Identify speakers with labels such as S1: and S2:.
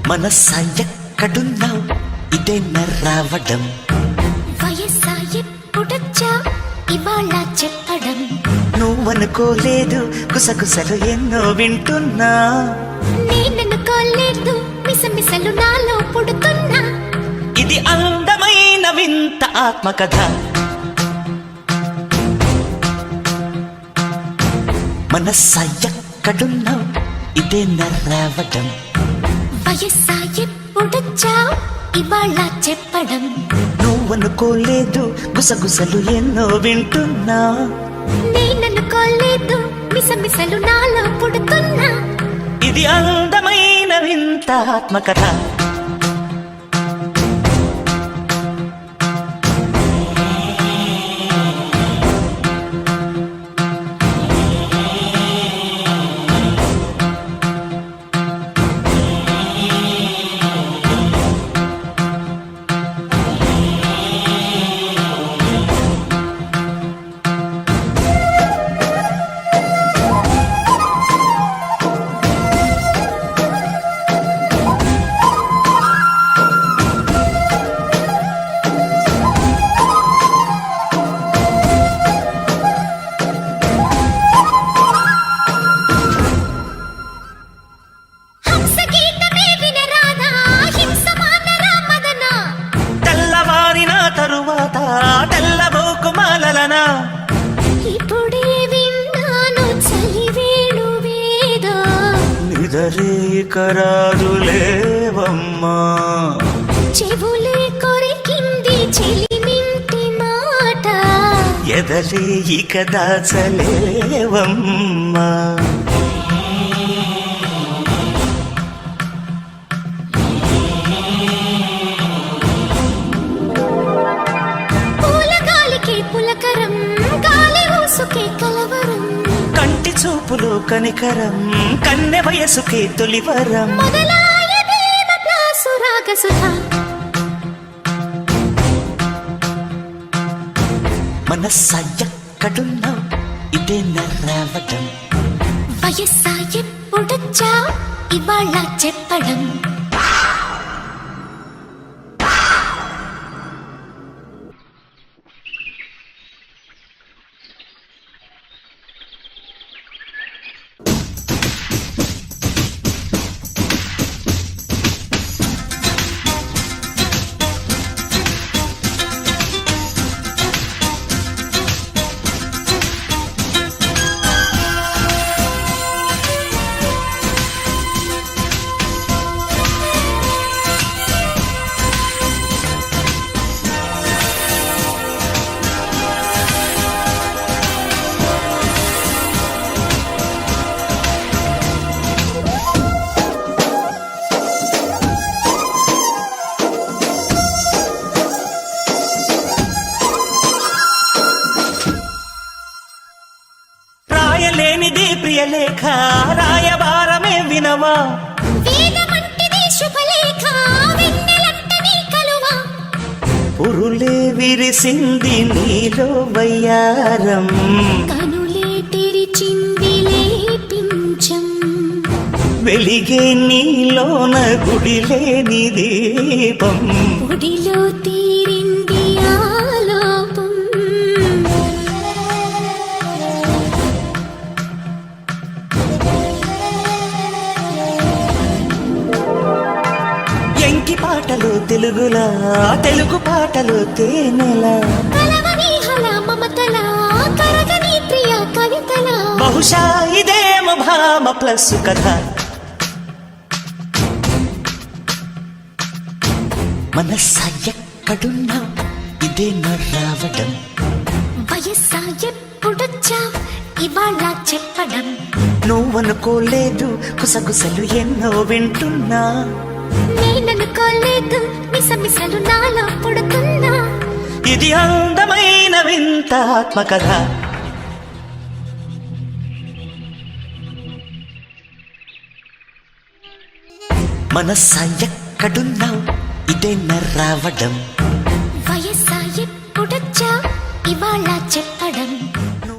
S1: మనసా ఎక్కడున్నావు ఇదే రావడం
S2: వయస్సా ఎప్పుడొచ్చా ఇవాళ చెప్పడం
S1: నువ్వనుకోలేదు కుసకుసలు ఎన్నో వింటున్నా
S2: నేననుకోలేదు మిసమిసలు నాలో పుడుతున్నా
S1: ఇది అందమైన వింత ఆత్మకథ మనసా ఎక్కడున్నావు ఇదే రావడం
S2: వయస్సా ఎప్పుడొచ్చా ఇవాళ చెప్పడం
S1: నువ్వనుకోలేదు గుసగుసలు ఎన్నో వింటున్నా
S2: నేననుకోలేదు మిసమిసలు నాలో పుడుతున్నా
S1: ఇది అందమైన వింత ఆత్మకథ తెల్లబోకుమాలనా
S2: ఇప్పుడే విన్నాను చలివేణు వేద
S1: నిదరీకరాదులేవమ్మా
S2: చెవులే కొరికింది చెలిమింటి మాట
S1: ఎదలే ఇక దాచలేవమ్మా
S2: పులకరం గాలి ఊసుకే కలవరం
S1: కంటి చూపులు కనికరం కన్నె వయసుకే తొలివరం
S2: మొదలాయదే సురాగ సుధా
S1: మనసా ఎక్కడున్నావు ఇదే రావడం
S2: వయస్సా ఎప్పుడొచ్చా ఇవాళ చెప్పడం
S1: రాయలేనిది ప్రియలేఖ రాయబారమే వినవా
S2: వేదమంటిది శుభలేఖ వెన్నెలంటని కలువా
S1: పురులే విరిసింది నీలో వయ్యారం
S2: కనులే తెరిచిందిలే పించం
S1: వెలిగే నీలోన గుడిలేని దీపం
S2: గుడిలో తీరింది ఆలోపం
S1: ఎంకి పాటలు తెలుగులా తెలుగు పాటలు తేనెలా
S2: కలవనీహల మమతల కరగని ప్రియ కవితల
S1: బహుశా ఇదేమో భామ ప్లస్ కథ మనసా ఎక్కడున్నావు ఇదే రావడం
S2: వయస్సా ఎప్పుడొచ్చా ఇవాళ చెప్పడం
S1: నువ్వనుకోలేదు కుసగుసలు ఎన్నో వింటున్నా
S2: నేననుకోలేదు మిసమిసలు నాలో పుడుతున్నా
S1: ఇది అందమైన వింత ఆత్మకథ మనసా ఎక్కడున్నావు ఇదే రావడం
S2: వయస్సా ఎప్పుడొచ్చా ఇవాళ